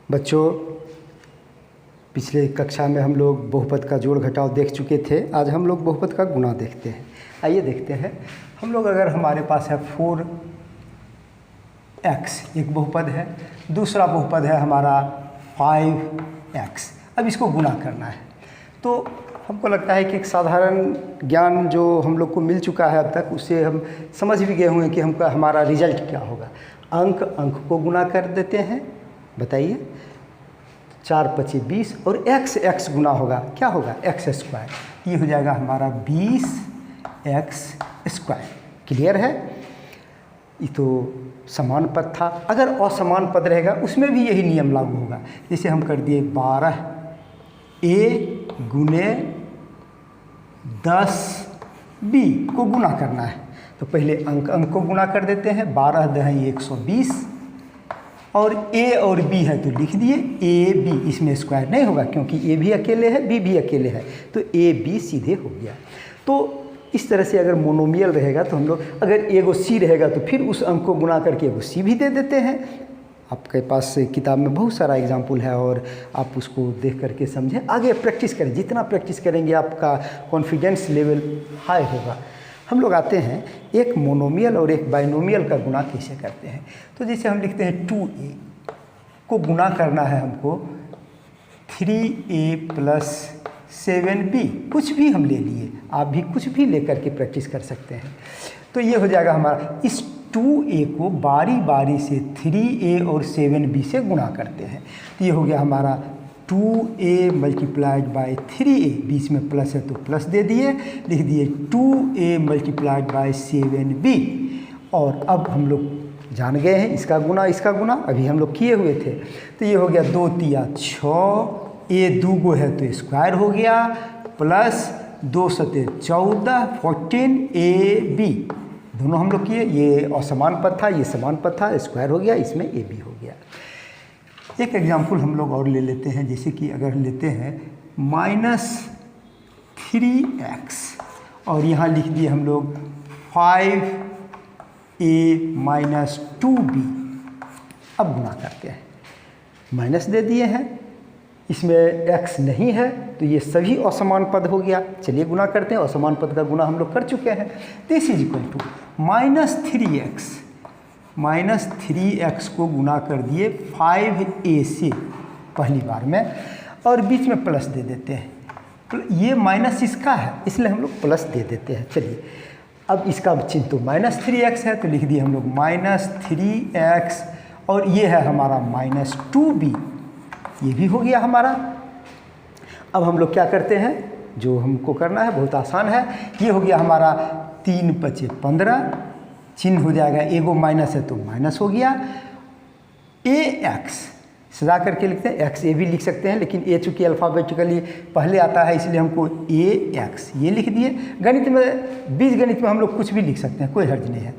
बच्चों, पिछले कक्षा में हम लोग बहुपद का जोड़ घटाव देख चुके थे। आज हम लोग बहुपद का गुणा देखते हैं। आइए देखते हैं। हम लोग अगर हमारे पास है 4x एक बहुपद है, दूसरा बहुपद है हमारा 5x। अब इसको गुणा करना है तो हमको लगता है कि एक साधारण ज्ञान जो हम लोग को मिल चुका है अब तक, उससे हम समझ भी गए हुए हैं कि हमारा रिजल्ट क्या होगा। अंक अंक को गुणा कर देते हैं। बताइए, 4 × 5 = 20 और x गुना होगा, क्या होगा x²। ये हो जाएगा हमारा 20x²। क्लियर है। ये तो समान पद था। अगर असमान पद रहेगा उसमें भी यही नियम लागू होगा। जैसे हम कर दिए 12a × 10b को गुना करना है तो पहले अंक अंक को गुना कर देते हैं। 12 × 10 = 120 और a और b है तो लिख दिए ab। इसमें स्क्वायर नहीं होगा क्योंकि a भी अकेले है, b भी अकेले है, तो ab सीधे हो गया। तो इस तरह से अगर मोनोमियल रहेगा तो हम लोग, अगर एगो c रहेगा तो फिर उस अंक को गुना करके एगो c भी दे देते हैं। आपके पास किताब में बहुत सारा एग्जाम्पल है और आप उसको देख करके समझें, आगे प्रैक्टिस करें। जितना प्रैक्टिस करेंगे आपका कॉन्फिडेंस लेवल हाई होगा। हम लोग आते हैं एक मोनोमियल और एक बाइनोमियल का गुणा कैसे करते हैं। तो जैसे हम लिखते हैं 2a को गुणा करना है हमको 3a + 7b। कुछ भी हम ले लिए, आप भी कुछ भी लेकर के प्रैक्टिस कर सकते हैं। तो ये हो जाएगा हमारा, इस 2a को बारी बारी से 3a और 7b से गुणा करते हैं। तो ये हो गया हमारा 2a × 3a, बीच में प्लस है तो प्लस दे दिए, लिख दिए 2a × 7b। और अब हम लोग जान गए हैं इसका गुना अभी हम लोग किए हुए थे। तो ये हो गया 2 × 3 = 6, a 2 गो है तो स्क्वायर हो गया, प्लस 2 × 7 = 14, 14ab। दोनों हम लोग किए। ये असमान पद था, ये समान पद था, स्क्वायर हो गया, इसमें ab हो गया। एक एग्जाम्पल हम लोग और ले लेते हैं। जैसे कि अगर लेते हैं -3x और यहाँ लिख दिए हम लोग 5a - 2b। अब गुणा करते हैं, माइनस दे दिए हैं, इसमें x नहीं है तो ये सभी असमान पद हो गया। चलिए गुणा करते हैं। असमान पद का गुणा हम लोग कर चुके हैं। This is equal to -3x को गुणा कर दिए 5a से पहली बार में, और बीच में प्लस दे देते हैं। ये माइनस इसका है इसलिए हम लोग प्लस दे देते हैं। चलिए, अब इसका चिन्ह तो -3x है तो लिख दिए हम लोग -3x, और ये है हमारा -2b, ये भी हो गया हमारा। अब हम लोग क्या करते हैं, जो हमको करना है बहुत आसान है। ये हो गया हमारा 3 × 5 = 15, चिन्ह हो जाएगा, एगो माइनस है तो माइनस हो गया। ax सजा करके लिखते हैं, x a भी लिख सकते हैं, लेकिन a चूँकि अल्फ़ाबेटिकली पहले आता है इसलिए हमको ax ये लिख दिए। गणित में, बीजगणित में हम लोग कुछ भी लिख सकते हैं, कोई हर्ज नहीं है।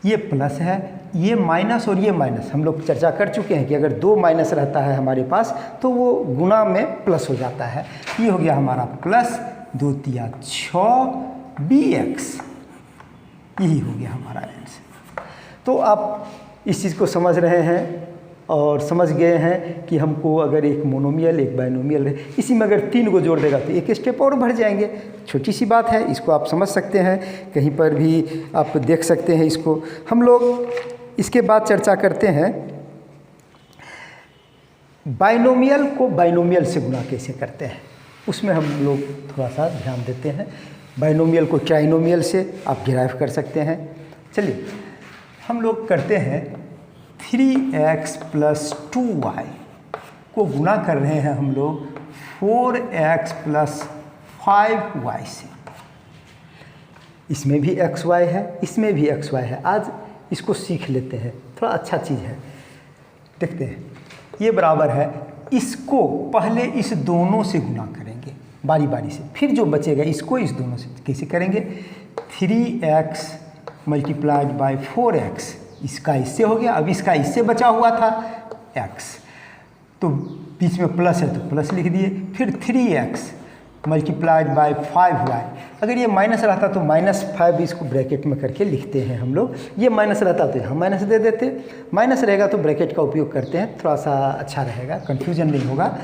ये प्लस है, ये माइनस और ये माइनस हम लोग चर्चा कर चुके हैं कि अगर 2 माइनस रहता है हमारे पास तो वो गुणा में प्लस हो जाता है। ये हो गया हमारा प्लस 2 × 3 = 6bx, यही हो गया हमारा आंसर। तो आप इस चीज़ को समझ रहे हैं और समझ गए हैं कि हमको अगर एक मोनोमियल एक बाइनोमियल है, इसी में अगर 3 को जोड़ देगा तो एक स्टेप और बढ़ जाएंगे। छोटी सी बात है, इसको आप समझ सकते हैं, कहीं पर भी आप देख सकते हैं इसको। हम लोग इसके बाद चर्चा करते हैं बाइनोमियल को बाइनोमियल से गुणा कैसे करते हैं। उसमें हम लोग थोड़ा सा ध्यान देते हैं। बाइनोमियल को ट्राइनोमियल से आप डिराइव कर सकते हैं। चलिए हम लोग करते हैं 3x + 2y को गुणा कर रहे हैं हम लोग 4x + 5y से। इसमें भी xy है, इसमें भी xy है। आज इसको सीख लेते हैं, थोड़ा अच्छा चीज़ है। देखते हैं, ये बराबर है, इसको पहले इस दोनों से गुणा करेंगे बारी बारी से, फिर जो बचेगा इसको इस दोनों से कैसे करेंगे। 3x × 4x, इसका इससे हो गया, अब इसका इससे बचा हुआ था x, तो बीच में प्लस है तो प्लस लिख दिए। फिर 3x × 5y, अगर ये माइनस रहता तो -5 इसको ब्रैकेट में करके लिखते हैं हम लोग। ये माइनस रहता तो यहाँ माइनस दे देते, माइनस रहेगा तो ब्रैकेट का उपयोग करते हैं, थोड़ा सा अच्छा रहेगा, कन्फ्यूजन नहीं होगा।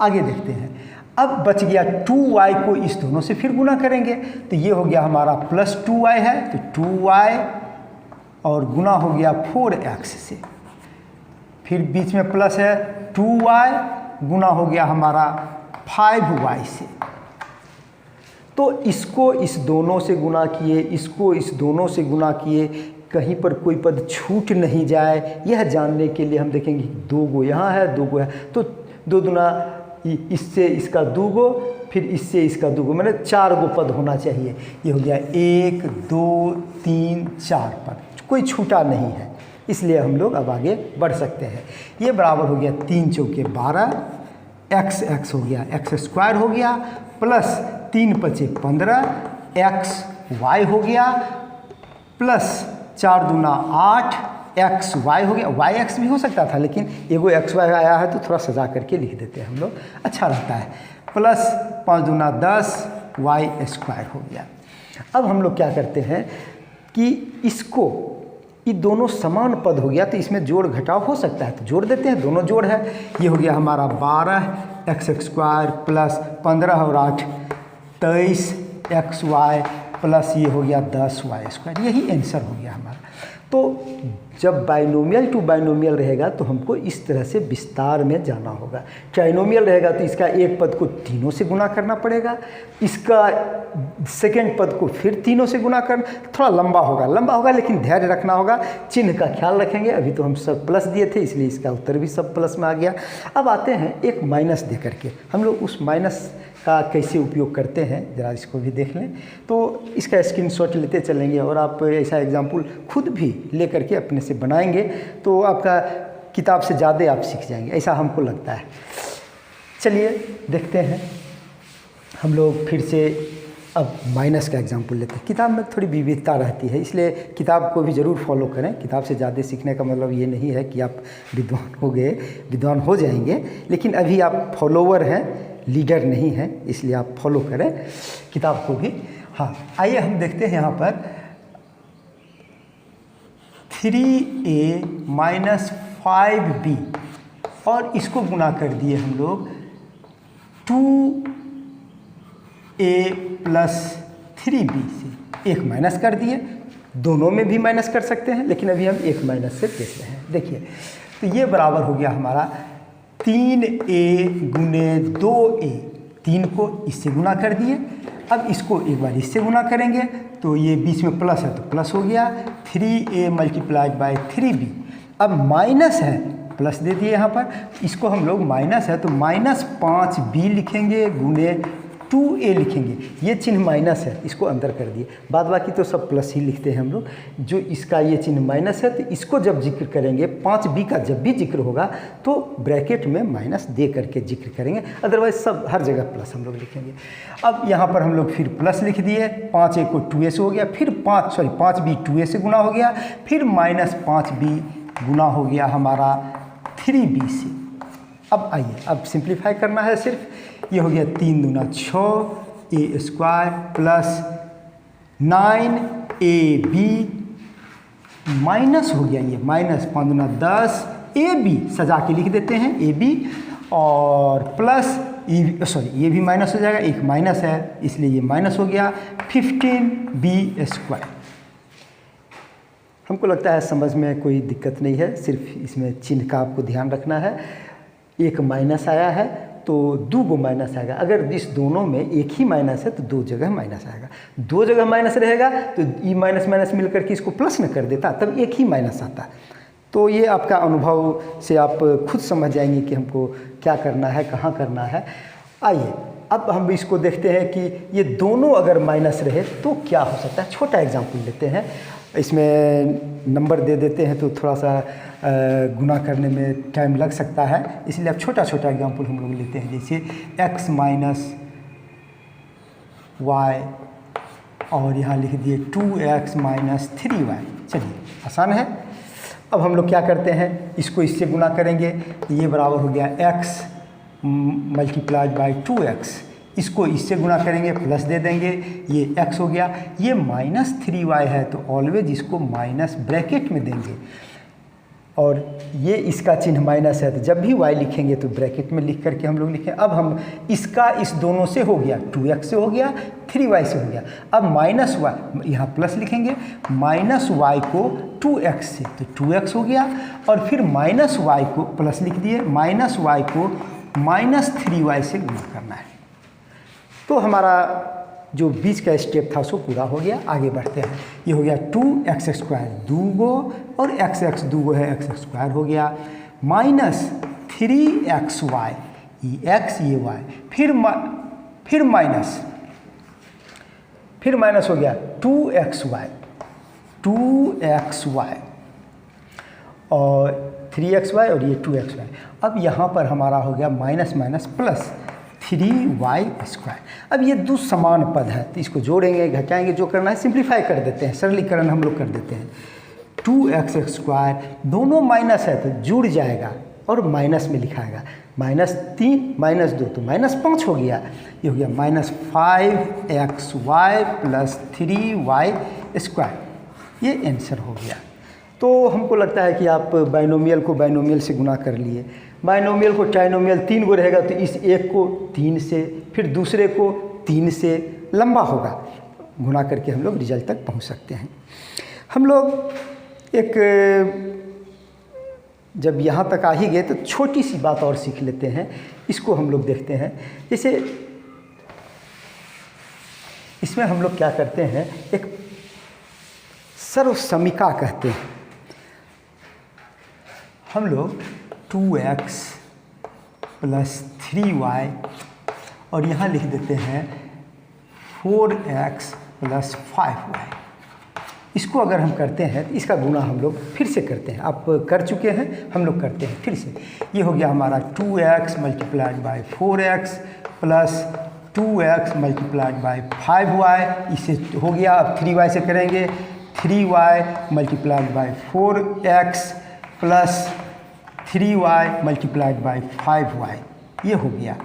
आगे देखते हैं। अब बच गया 2y को इस दोनों से फिर गुना करेंगे, तो ये हो गया हमारा +2y है, तो 2y और गुना हो गया 4x से, फिर बीच में प्लस है 2y गुना हो गया हमारा 5y से। तो इसको इस दोनों से गुना किए, इसको इस दोनों से गुना किए, कहीं पर कोई पद छूट नहीं जाए, यह जानने के लिए हम देखेंगे 2 गो यहाँ है, 2 गो है, तो 2 दूना इससे इसका 2 गो, फिर इससे इसका 2 गो, मैंने 4 गो पद होना चाहिए। ये हो गया 1 2 3 4 पद, कोई छूटा नहीं है, इसलिए हम लोग अब आगे बढ़ सकते हैं। ये बराबर हो गया 3 चौके 12, x हो गया x² हो गया, प्लस 3 पचे 15 xy हो गया, प्लस 4 दूना 8 xy हो गया। yx भी हो सकता था, लेकिन एगो xy आया है तो थोड़ा सजा करके लिख देते हैं हम लोग, अच्छा रहता है। प्लस 5 दूना 10 y² हो गया। अब हम लोग क्या करते हैं कि इसको, ये दोनों समान पद हो गया तो इसमें जोड़ घटाव हो सकता है, तो जोड़ देते हैं, दोनों जोड़ है। ये हो गया हमारा 12x² प्लस 15 और 8 23 xy प्लस ये हो गया 10y², यही आंसर हो गया हमारा। तो जब बाइनोमियल टू बाइनोमियल रहेगा तो हमको इस तरह से विस्तार में जाना होगा। ट्राइनोमियल रहेगा तो इसका एक पद को तीनों से गुना करना पड़ेगा, इसका सेकेंड पद को फिर तीनों से गुना करना, थोड़ा लंबा होगा, लेकिन धैर्य रखना होगा, चिन्ह का ख्याल रखेंगे। अभी तो हम सब प्लस दिए थे, इसलिए इसका उत्तर भी सब प्लस में आ गया। अब आते हैं एक माइनस दे करके, हम लोग उस माइनस का कैसे उपयोग करते हैं ज़रा इसको भी देख लें। तो इसका स्क्रीनशॉट लेते चलेंगे और आप ऐसा एग्जाम्पल खुद भी ले करके अपने से बनाएंगे तो आपका किताब से ज़्यादा आप सीख जाएंगे, ऐसा हमको लगता है। चलिए देखते हैं, हम लोग फिर से अब माइनस का एग्जाम्पल लेते हैं। किताब में थोड़ी विविधता रहती है, इसलिए किताब को भी ज़रूर फॉलो करें। किताब से ज़्यादा सीखने का मतलब ये नहीं है कि आप विद्वान हो जाएंगे, लेकिन अभी आप फॉलोवर हैं, लीडर नहीं है, इसलिए आप फॉलो करें किताब को भी। हाँ, आइए हम देखते हैं यहाँ पर 3a माइनस 5b और इसको गुना कर दिए हम लोग 2a प्लस 3b से, एक माइनस कर दिए, दोनों में भी माइनस कर सकते हैं, लेकिन अभी हम एक माइनस से देखते हैं। देखिए, तो ये बराबर हो गया हमारा 3a गुने 2a, 3 को इससे गुना कर दिए, अब इसको एक बार इससे गुना करेंगे तो ये बीच में प्लस है तो प्लस हो गया 3a मल्टीप्लाइड बाय 3b। अब माइनस है, प्लस दे दिए यहाँ पर, इसको हम लोग माइनस है तो -5b लिखेंगे गुने 2a लिखेंगे, ये चिन्ह माइनस है, इसको अंदर कर दिए, बाद बाकी तो सब प्लस ही लिखते हैं हम लोग। जो इसका ये चिन्ह माइनस है तो इसको जब जिक्र करेंगे, 5b का जब भी जिक्र होगा तो ब्रैकेट में माइनस दे करके जिक्र करेंगे, अदरवाइज सब हर जगह प्लस हम लोग लिखेंगे। अब यहाँ पर हम लोग फिर प्लस लिख दिए, 5a को 2a से हो गया, फिर 5b 2a से गुना हो गया, फिर -5b गुना हो गया हमारा 3b से। अब आइए, अब सिंप्लीफाई करना है सिर्फ, ये हो गया 3 दूना 6 a² प्लस 9ab माइनस हो गया, ये माइनस 5 दूना 10 ab सजा के लिख देते हैं ab, और प्लस ये भी माइनस हो जाएगा, एक माइनस है इसलिए ये माइनस हो गया 15b²। हमको लगता है समझ में कोई दिक्कत नहीं है, सिर्फ इसमें चिन्ह का आपको ध्यान रखना है। एक माइनस आया है तो 2 गो माइनस आएगा, अगर इस दोनों में एक ही माइनस है तो 2 जगह माइनस आएगा, 2 जगह माइनस रहेगा तो ये माइनस माइनस मिल करके इसको प्लस में कर देता, तब एक ही माइनस आता। तो ये आपका अनुभव से आप खुद समझ जाएंगे कि हमको क्या करना है, कहाँ करना है। आइए अब हम इसको देखते हैं कि ये दोनों अगर माइनस रहे तो क्या हो सकता है। छोटा एग्जाम्पल लेते हैं, इसमें नंबर दे देते हैं तो थोड़ा सा गुना करने में टाइम लग सकता है, इसलिए अब छोटा छोटा एग्जाम्पल हम लोग लेते हैं, जैसे x माइनस y और यहाँ लिख दिए 2x माइनस 3y। चलिए आसान है। अब हम लोग क्या करते हैं, इसको इससे गुना करेंगे, ये बराबर हो गया x मल्टीप्लाइड बाय 2x, इसको इससे गुणा करेंगे, प्लस दे देंगे, ये x हो गया। ये -3y है तो ऑलवेज इसको माइनस ब्रैकेट में देंगे, और ये इसका चिन्ह माइनस है तो जब भी y लिखेंगे तो ब्रैकेट में लिख करके हम लोग लिखें। अब हम इसका इस दोनों से हो गया, 2x से हो गया, 3y से हो गया। अब माइनस y यहाँ प्लस लिखेंगे, माइनस y को 2x से तो 2x हो गया, और फिर माइनस y को प्लस लिख दिए, माइनस y को -3y से गुणा करना है। तो हमारा जो बीच का स्टेप था उसको पूरा हो गया। आगे बढ़ते हैं। ये हो गया 2x² 2 गो, और x 2 गो है, x² हो गया, -3xy, ये x ये y, फिर माइनस हो गया 2xy और 3xy और ये 2xy। अब यहाँ पर हमारा हो गया माइनस माइनस प्लस 3y²। अब ये दो समान पद है तो इसको जोड़ेंगे, घटाएंगे, जो करना है सिंप्लीफाई कर देते हैं, सरलीकरण हम लोग कर देते हैं। 2x² दोनों माइनस है तो जुड़ जाएगा और माइनस में लिखाएगा, -3 -2 तो -5 हो गया। ये हो गया -5xy + 3y²। ये आंसर हो गया। तो हमको लगता है कि आप बाइनोमियल को बाइनोमियल से गुना कर लिए, बाइनोमियल को ट्राइनोमियल 3 गो रहेगा तो इस एक को 3 से, फिर दूसरे को 3 से, लंबा होगा, गुना करके हम लोग रिजल्ट तक पहुंच सकते हैं। हम लोग एक जब यहाँ तक आ ही गए तो छोटी सी बात और सीख लेते हैं, इसको हम लोग देखते हैं। जैसे इसमें हम लोग क्या करते हैं, एक सर्वसमीका कहते हैं। हम लोग 2x + 3y और यहाँ लिख देते हैं 4x + 5y। इसको अगर हम करते हैं तो इसका गुणा हम लोग फिर से करते हैं, आप कर चुके हैं, हम लोग करते हैं फिर से। ये हो गया हमारा 2x × 4x + 2x × 5y, इसे हो गया। अब 3y से करेंगे, 3y × 4x + 3y × 5y, ये हो गया।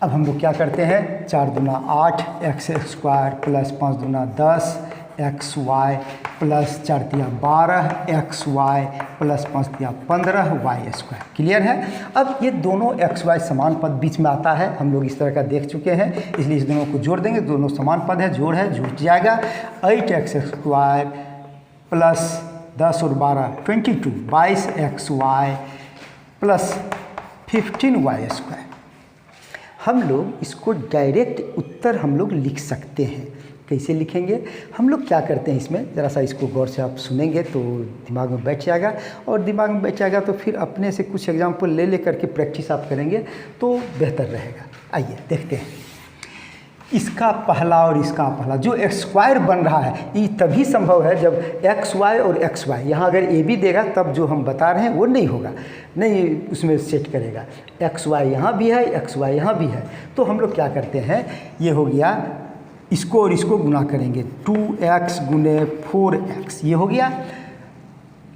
अब हम लोग क्या करते हैं, 4 दूना 8 x² + 5 दूना 10 xy + 4 तिया 12 xy + 5 तिया 15 y²। क्लियर है। अब ये दोनों xy समान पद बीच में आता है, हम लोग इस तरह का देख चुके हैं, इसलिए इस दोनों को जोड़ देंगे, दोनों समान पद है, जोड़ है, जुट जाएगा। 8x² + 10 और 12 22 22xy + 15y²। हम लोग इसको डायरेक्ट उत्तर हम लोग लिख सकते हैं। कैसे लिखेंगे, हम लोग क्या करते हैं इसमें, ज़रा सा इसको गौर से आप सुनेंगे तो दिमाग में बैठ जाएगा, और दिमाग में बैठ जाएगा तो फिर अपने से कुछ एग्जाम्पल ले ले करके प्रैक्टिस आप करेंगे तो बेहतर रहेगा। आइए देखते हैं। इसका पहला और इसका पहला जो x² बन रहा है, ये तभी संभव है जब xy और xy, यहाँ अगर a भी देगा तब जो हम बता रहे हैं वो नहीं होगा, नहीं उसमें सेट करेगा। xy यहाँ भी है, xy यहाँ भी है, तो हम लोग क्या करते हैं, ये हो गया, इसको और इसको गुना करेंगे, 2x × 4x, ये हो गया।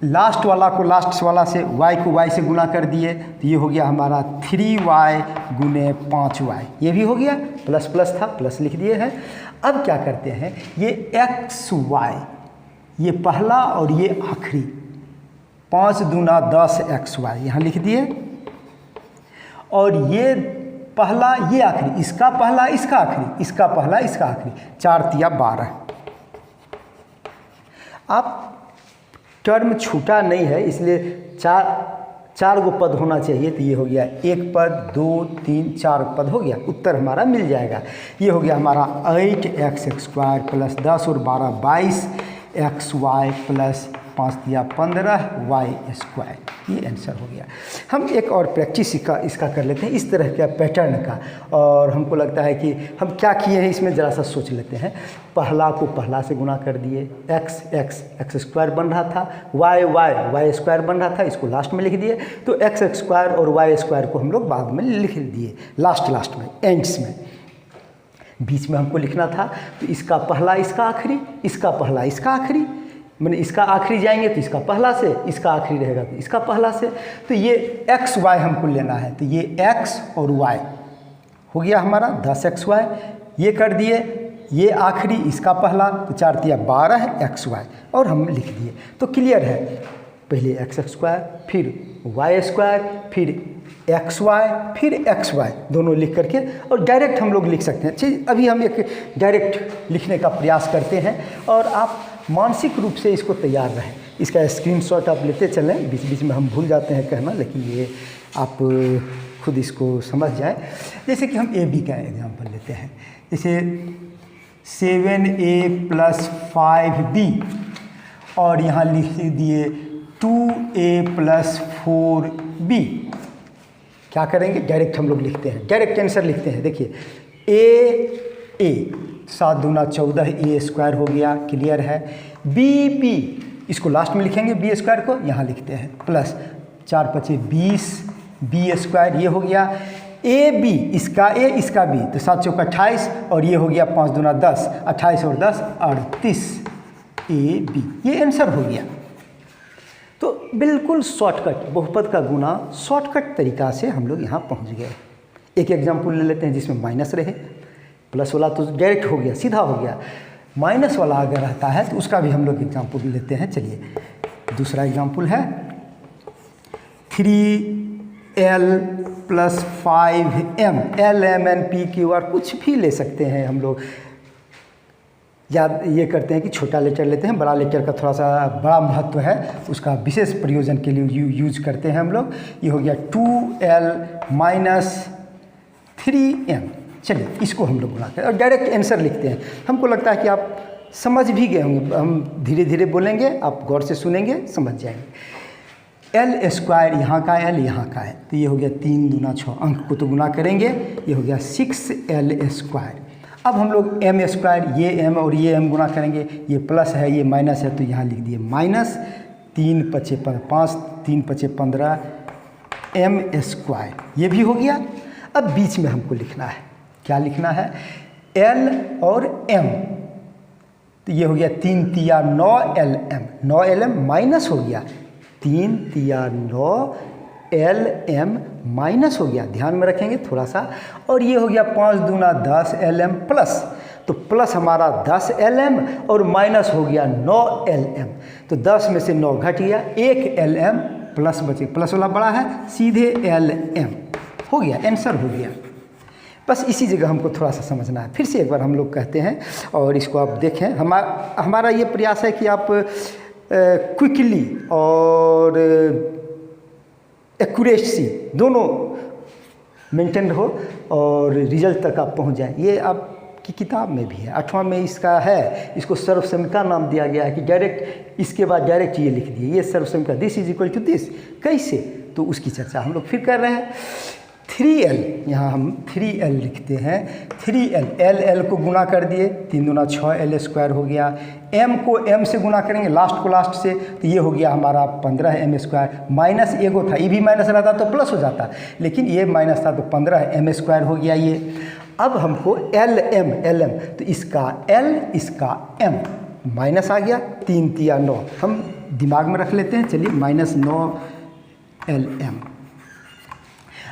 लास्ट वाला को लास्ट वाला से, y को y से गुना कर दिए तो ये हो गया हमारा 3y × 5y, ये भी हो गया। प्लस प्लस था, प्लस लिख दिए हैं। अब क्या करते हैं, ये xy, ये पहला और ये आखिरी, 5 दूना 10 xy यहाँ लिख दिए, और ये पहला ये आखिरी, इसका पहला इसका आखिरी, इसका पहला इसका आखिरी, 4 तिया 12। आप टर्म छूटा नहीं है इसलिए चार गो पद होना चाहिए, तो ये हो गया 1 पद, 2 3 4 पद हो गया, उत्तर हमारा मिल जाएगा। ये हो गया हमारा 8x² + 10 और 12 22xy + 5 तिया 15y², ये आंसर हो गया। हम एक और प्रैक्टिस इसका कर लेते हैं, इस तरह का पैटर्न का, और हमको लगता है कि हम क्या किए हैं इसमें ज़रा सा सोच लेते हैं। पहला को पहला से गुना कर दिए, x² बन रहा था, y² बन रहा था, इसको लास्ट में लिख दिए, तो x² और y² को हम लोग बाद में लिख दिए, लास्ट में, एंड्स में। बीच में हमको लिखना था तो इसका पहला इसका आखिरी, इसका पहला इसका आखिरी, मैंने इसका आखिरी जाएंगे तो इसका पहला से, इसका आखिरी रहेगा तो इसका पहला से, तो ये xy हमको लेना है, तो ये x और y हो गया हमारा 10xy, ये कर दिए, ये आखिरी इसका पहला, तो 4 तिया 12xy और हम लिख दिए। तो क्लियर है, पहले x² फिर y², फिर xy, फिर xy दोनों लिख करके और डायरेक्ट हम लोग लिख सकते हैं। चलिए अभी हम एक डायरेक्ट लिखने का प्रयास करते हैं और आप मानसिक रूप से इसको तैयार रहें। इसका स्क्रीनशॉट आप लेते चलें, बीच बीच में हम भूल जाते हैं कहना, लेकिन ये आप खुद इसको समझ जाएं। जैसे कि हम AB का एग्जांपल लेते हैं, जैसे 7A + 5B और यहाँ लिख दिए 2A + 4B। क्या करेंगे, डायरेक्ट हम लोग लिखते हैं, डायरेक्ट आंसर लिखते हैं। देखिए A 7 दूना 14 A² हो गया, क्लियर है। B इसको लास्ट में लिखेंगे, B² को यहाँ लिखते हैं, प्लस 4 × 5 = 20 B² ये हो गया। AB इसका A इसका B, तो 7 × 4 = 28 और ये हो गया 5 दूना 10, 28 और 10 38 AB, ये आंसर हो गया। तो बिल्कुल शॉर्टकट, बहुपद का गुना शॉर्टकट तरीका से हम लोग यहाँ पहुँच गए। एक एग्जाम्पल ले लेते हैं जिसमें माइनस रहे, प्लस वाला तो डायरेक्ट हो गया, सीधा हो गया। माइनस वाला अगर रहता है तो उसका भी हम लोग एग्जाम्पल लेते हैं। चलिए दूसरा एग्जाम्पल है 3L + 5M, L, M, N, P, Q, R कुछ भी ले सकते हैं हम लोग। याद ये करते हैं कि छोटा लेटर लेते हैं, बड़ा लेटर का थोड़ा सा बड़ा महत्व है, उसका विशेष प्रयोजन के लिए यूज करते हैं हम लोग। ये हो गया 2L - 3M। चलिए इसको हम लोग बनाते हैं और डायरेक्ट आंसर लिखते हैं। हमको लगता है कि आप समझ भी गए होंगे, हम धीरे धीरे बोलेंगे, आप गौर से सुनेंगे, समझ जाएंगे। L² यहाँ का L यहाँ का है, तो ये हो गया 3 दूना 6, अंक को तो गुना करेंगे, ये हो गया 6L²। अब हम लोग M², ये M और ये M गुना करेंगे, ये प्लस है ये माइनस है, तो यहाँ लिख दिए माइनस 3 × 5 = 5, 3 × 5 = 15 M², ये भी हो गया। अब बीच में हमको लिखना है, क्या लिखना है, L और M, तो ये हो गया 3 तिया 9LM, 9LM माइनस हो गया, 3 तिया 9LM माइनस हो गया, ध्यान में रखेंगे थोड़ा सा। और ये हो गया 5 दूना 10LM प्लस, तो प्लस हमारा 10LM और माइनस हो गया 9LM, तो 10 में से 9 घट गया, 1LM प्लस बचे, प्लस वाला बड़ा है, सीधे LM हो गया, आंसर हो गया। बस इसी जगह हमको थोड़ा सा समझना है। फिर से एक बार हम लोग कहते हैं और इसको आप देखें। हमारा ये प्रयास है कि आप क्विकली और एक्यूरेसी दोनों मेंटेन हो और रिजल्ट तक आप पहुंच जाएं। ये आपकी किताब में भी है, 8वां में इसका है, इसको सर्वसमिका नाम दिया गया है कि डायरेक्ट इसके बाद डायरेक्ट ये लिख दिए, ये सर्वसमिका, this is equal to this, कैसे, तो उसकी चर्चा हम लोग फिर कर रहे हैं। 3L, यहाँ हम 3L लिखते हैं, 3L, L को गुना कर दिए, 3 दूना 6L² हो गया। M को M से गुना करेंगे, लास्ट को लास्ट से, तो ये हो गया हमारा 15M², माइनस एगो था, ये भी माइनस रहता तो प्लस हो जाता, लेकिन ये माइनस था तो 15M² हो गया ये। अब हमको LM, तो इसका L इसका M माइनस आ गया, 3 तिया 9, हम दिमाग में रख लेते हैं, चलिए -9LM।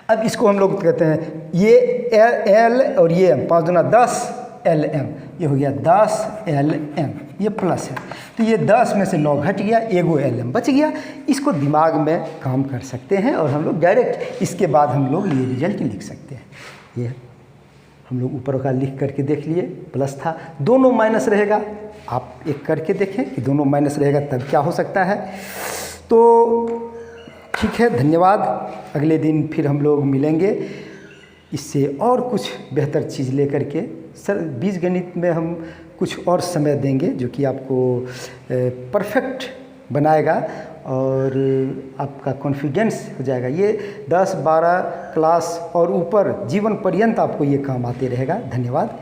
अब इसको हम लोग कहते हैं, ये L और ये M, 5 दूना 10LM, ये हो गया 10LM, ये प्लस है, तो ये 10 में से 9 घट गया, एगो LM बच गया। इसको दिमाग में काम कर सकते हैं और हम लोग डायरेक्ट इसके बाद हम लोग ये रिजल्ट लिख सकते हैं। ये हम लोग ऊपर का लिख करके देख लिए, प्लस था, दोनों माइनस रहेगा, आप एक करके देखें कि दोनों माइनस रहेगा तब क्या हो सकता है। तो ठीक है, धन्यवाद। अगले दिन फिर हम लोग मिलेंगे इससे और कुछ बेहतर चीज़ लेकर के। सर बीजगणित में हम कुछ और समय देंगे जो कि आपको परफेक्ट बनाएगा और आपका कॉन्फिडेंस हो जाएगा। ये 10-12 क्लास और ऊपर जीवन पर्यंत आपको ये काम आते रहेगा। धन्यवाद।